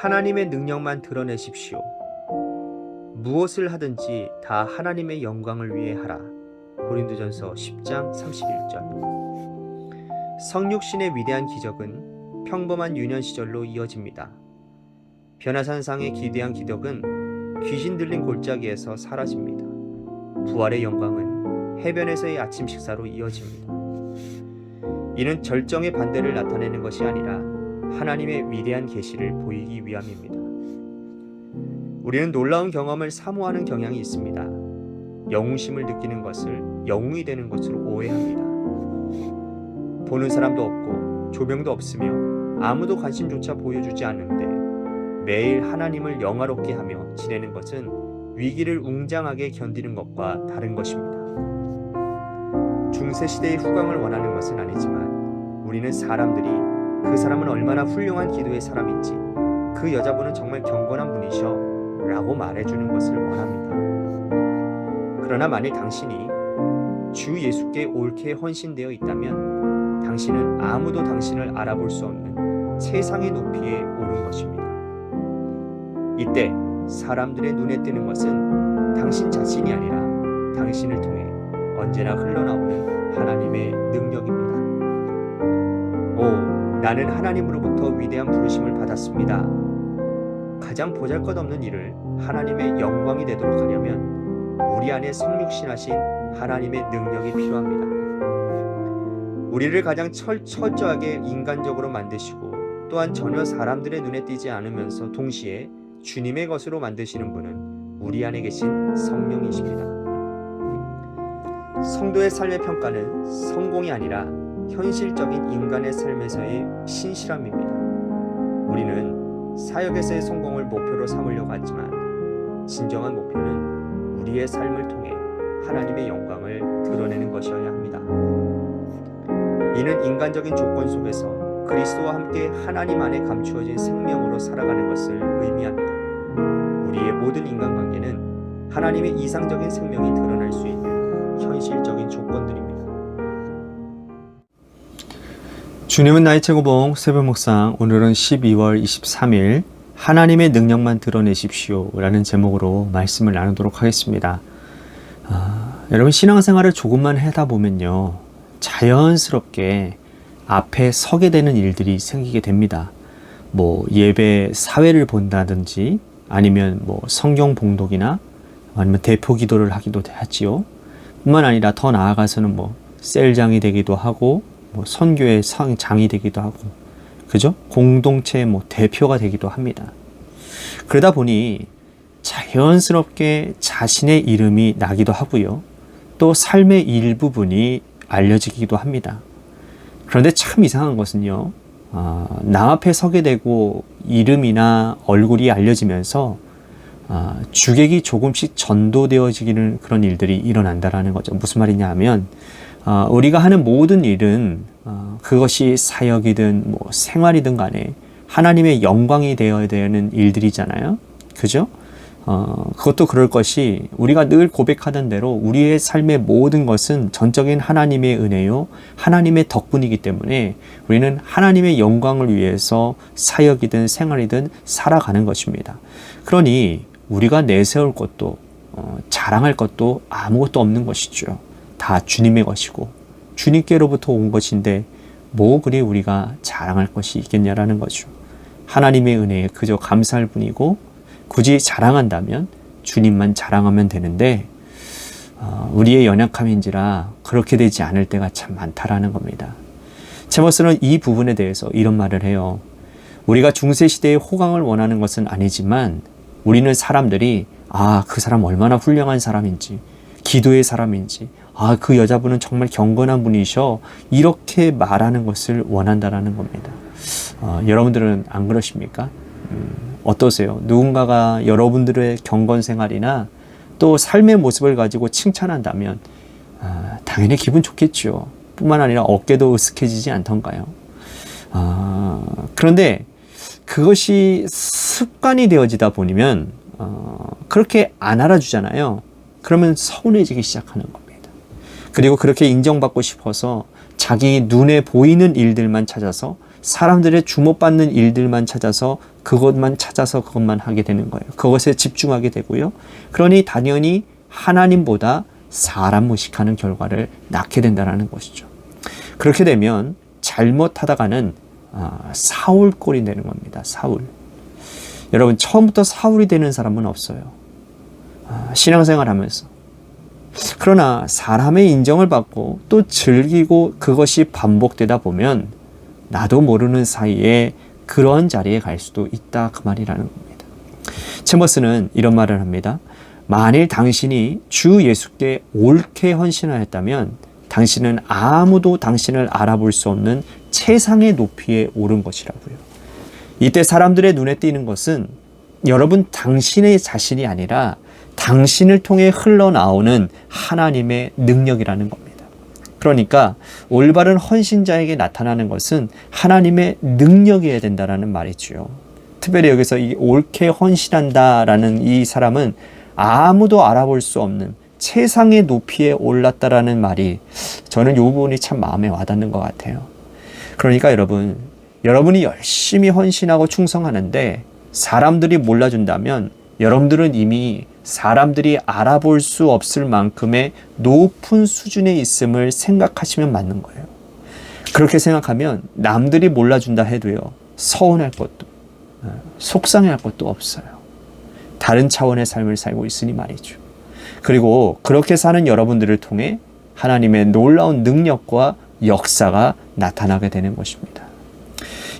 하나님의 능력만 드러내십시오. 무엇을 하든지 다 하나님의 영광을 위해 하라. 고린도전서 10장 31절. 성육신의 위대한 기적은 평범한 유년 시절로 이어집니다. 변화산상의 기대한 기적은 귀신 들린 골짜기에서 사라집니다. 부활의 영광은 해변에서의 아침 식사로 이어집니다. 이는 절정의 반대를 나타내는 것이 아니라 하나님의 위대한 계시를 보이기 위함입니다. 우리는 놀라운 경험을 사모하는 경향이 있습니다. 영웅심을 느끼는 것을 영웅이 되는 것으로 오해합니다. 보는 사람도 없고 조명도 없으며 아무도 관심조차 보여주지 않는데 매일 하나님을 영화롭게 하며 지내는 것은 위기를 웅장하게 견디는 것과 다른 것입니다. 중세시대의 후광을 원하는 것은 아니지만 우리는 사람들이 그 사람은 얼마나 훌륭한 기도의 사람인지, 그 여자분은 정말 경건한 분이셔 라고 말해주는 것을 원합니다. 그러나 만일 당신이 주 예수께 옳게 헌신되어 있다면 당신은 아무도 당신을 알아볼 수 없는 최상의 높이에 오른 것입니다. 이때 사람들의 눈에 띄는 것은 당신 자신이 아니라 당신을 통해 언제나 흘러나오는 하나님의 능력입니다. 오, 나는 하나님으로부터 위대한 부르심을 받았습니다. 가장 보잘것없는 일을 하나님의 영광이 되도록 하려면 우리 안에 성육신하신 하나님의 능력이 필요합니다. 우리를 가장 철저하게 인간적으로 만드시고 또한 전혀 사람들의 눈에 띄지 않으면서 동시에 주님의 것으로 만드시는 분은 우리 안에 계신 성령이십니다. 성도의 삶의 평가는 성공이 아니라 현실적인 인간의 삶에서의 신실함입니다. 우리는 사역에서의 성공을 목표로 삼으려고 하지만 진정한 목표는 우리의 삶을 통해 하나님의 영광을 드러내는 것이어야 합니다. 이는 인간적인 조건 속에서 그리스도와 함께 하나님 안에 감추어진 생명으로 살아가는 것을 의미합니다. 우리의 모든 인간관계는 하나님의 이상적인 생명이 드러날 수 있는 현실적인 조건들입니다. 주님은 나의 최고봉 새벽 묵상, 오늘은 12월 23일 하나님의 능력만 드러내십시오 라는 제목으로 말씀을 나누도록 하겠습니다. 여러분, 신앙생활을 조금만 하다 보면요, 자연스럽게 앞에 서게 되는 일들이 생기게 됩니다. 예배 사회를 본다든지 아니면 성경 봉독이나 아니면 대표 기도를 하기도 하지요. 뿐만 아니라 더 나아가서는 셀장이 되기도 하고 선교의 장이 되기도 하고, 그죠? 공동체의 대표가 되기도 합니다. 그러다 보니 자연스럽게 자신의 이름이 나기도 하고요. 또 삶의 일부분이 알려지기도 합니다. 그런데 참 이상한 것은요, 남 앞에 서게 되고 이름이나 얼굴이 알려지면서 주객이 조금씩 전도되어지는 그런 일들이 일어난다라는 거죠. 무슨 말이냐 하면 우리가 하는 모든 일은 그것이 사역이든 생활이든 간에 하나님의 영광이 되어야 되는 일들이잖아요. 그죠? 그것도 그럴 것이, 우리가 늘 고백하던 대로 우리의 삶의 모든 것은 전적인 하나님의 은혜요, 하나님의 덕분이기 때문에 우리는 하나님의 영광을 위해서 사역이든 생활이든 살아가는 것입니다. 그러니 우리가 내세울 것도 자랑할 것도 아무것도 없는 것이죠. 다 주님의 것이고 주님께로부터 온 것인데 그리 우리가 자랑할 것이 있겠냐라는 거죠. 하나님의 은혜에 그저 감사할 뿐이고, 굳이 자랑한다면 주님만 자랑하면 되는데 우리의 연약함인지라 그렇게 되지 않을 때가 참 많다라는 겁니다. 제머스는 이 부분에 대해서 이런 말을 해요. 우리가 중세시대의 호강을 원하는 것은 아니지만 우리는 사람들이 그 사람 얼마나 훌륭한 사람인지, 기도의 사람인지, 그 여자분은 정말 경건한 분이셔, 이렇게 말하는 것을 원한다라는 겁니다. 여러분들은 안 그러십니까? 어떠세요? 누군가가 여러분들의 경건 생활이나 또 삶의 모습을 가지고 칭찬한다면 당연히 기분 좋겠죠. 뿐만 아니라 어깨도 으쓱해지지 않던가요? 그런데 그것이 습관이 되어지다 보면 그렇게 안 알아주잖아요. 그러면 서운해지기 시작하는 겁니다. 그리고 그렇게 인정받고 싶어서 자기 눈에 보이는 일들만 찾아서, 사람들의 주목받는 일들만 찾아서 그것만 찾아서 그것만 하게 되는 거예요. 그것에 집중하게 되고요. 그러니 당연히 하나님보다 사람 무식하는 결과를 낳게 된다는 것이죠. 그렇게 되면 잘못하다가는 사울 꼴이 되는 겁니다. 사울. 여러분, 처음부터 사울이 되는 사람은 없어요. 신앙생활 하면서. 그러나 사람의 인정을 받고 또 즐기고 그것이 반복되다 보면 나도 모르는 사이에 그런 자리에 갈 수도 있다, 그 말이라는 겁니다. 챔버스는 이런 말을 합니다. 만일 당신이 주 예수께 옳게 헌신하였다면 당신은 아무도 당신을 알아볼 수 없는 최상의 높이에 오른 것이라고요. 이때 사람들의 눈에 띄는 것은 여러분 당신의 자신이 아니라 당신을 통해 흘러나오는 하나님의 능력이라는 겁니다. 그러니까 올바른 헌신자에게 나타나는 것은 하나님의 능력이어야 된다는 말이죠. 특별히 여기서 이 옳게 헌신한다라는 이 사람은 아무도 알아볼 수 없는 최상의 높이에 올랐다라는 말이 저는 이 부분이 참 마음에 와닿는 것 같아요. 그러니까 여러분이 열심히 헌신하고 충성하는데 사람들이 몰라준다면 여러분들은 이미 사람들이 알아볼 수 없을 만큼의 높은 수준에 있음을 생각하시면 맞는 거예요. 그렇게 생각하면 남들이 몰라준다 해도요, 서운할 것도 속상해할 것도 없어요. 다른 차원의 삶을 살고 있으니 말이죠. 그리고 그렇게 사는 여러분들을 통해 하나님의 놀라운 능력과 역사가 나타나게 되는 것입니다.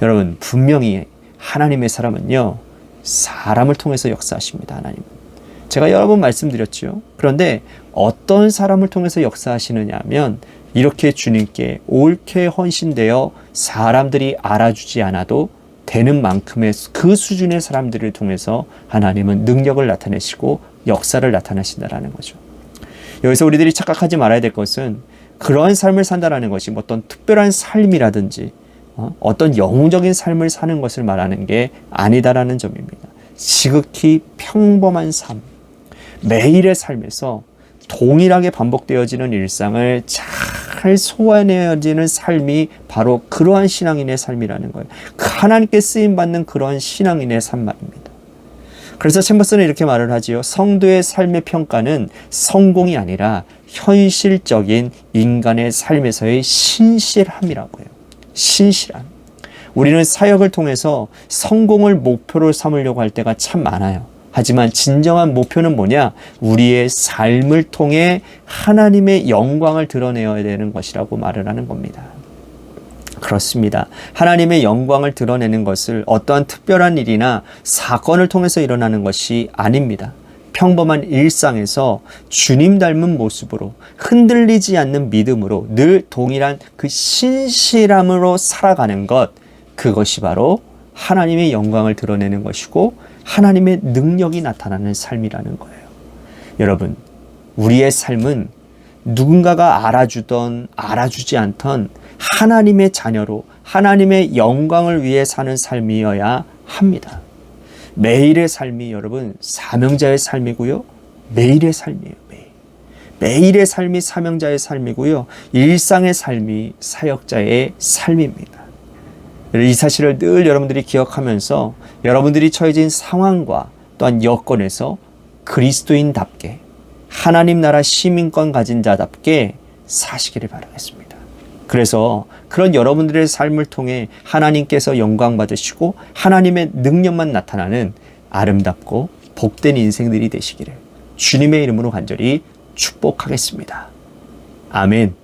여러분, 분명히 하나님의 사람은요, 사람을 통해서 역사하십니다. 하나님은. 제가 여러 번 말씀드렸죠. 그런데 어떤 사람을 통해서 역사하시느냐 하면 이렇게 주님께 옳게 헌신되어 사람들이 알아주지 않아도 되는 만큼의 그 수준의 사람들을 통해서 하나님은 능력을 나타내시고 역사를 나타내신다라는 거죠. 여기서 우리들이 착각하지 말아야 될 것은 그러한 삶을 산다라는 것이 어떤 특별한 삶이라든지 어떤 영웅적인 삶을 사는 것을 말하는 게 아니다라는 점입니다. 지극히 평범한 삶, 매일의 삶에서 동일하게 반복되어지는 일상을 잘 소화내어지는 삶이 바로 그러한 신앙인의 삶이라는 거예요. 하나님께 쓰임받는 그러한 신앙인의 삶 말입니다. 그래서 챔버스는 이렇게 말을 하지요. 성도의 삶의 평가는 성공이 아니라 현실적인 인간의 삶에서의 신실함이라고 해요. 신실함. 우리는 사역을 통해서 성공을 목표로 삼으려고 할 때가 참 많아요. 하지만 진정한 목표는 뭐냐? 우리의 삶을 통해 하나님의 영광을 드러내야 되는 것이라고 말을 하는 겁니다. 그렇습니다. 하나님의 영광을 드러내는 것을 어떠한 특별한 일이나 사건을 통해서 일어나는 것이 아닙니다. 평범한 일상에서 주님 닮은 모습으로 흔들리지 않는 믿음으로 늘 동일한 그 신실함으로 살아가는 것, 그것이 바로 하나님의 영광을 드러내는 것이고 하나님의 능력이 나타나는 삶이라는 거예요. 여러분, 우리의 삶은 누군가가 알아주던 알아주지 않던 하나님의 자녀로 하나님의 영광을 위해 사는 삶이어야 합니다. 매일의 삶이 여러분 사명자의 삶이고요. 매일의 삶이에요. 매일의 삶이 사명자의 삶이고요. 일상의 삶이 사역자의 삶입니다. 이 사실을 늘 여러분들이 기억하면서 여러분들이 처해진 상황과 또한 여건에서 그리스도인답게 하나님 나라 시민권 가진 자답게 사시기를 바라겠습니다. 그래서 그런 여러분들의 삶을 통해 하나님께서 영광 받으시고 하나님의 능력만 나타나는 아름답고 복된 인생들이 되시기를 주님의 이름으로 간절히 축복하겠습니다. 아멘.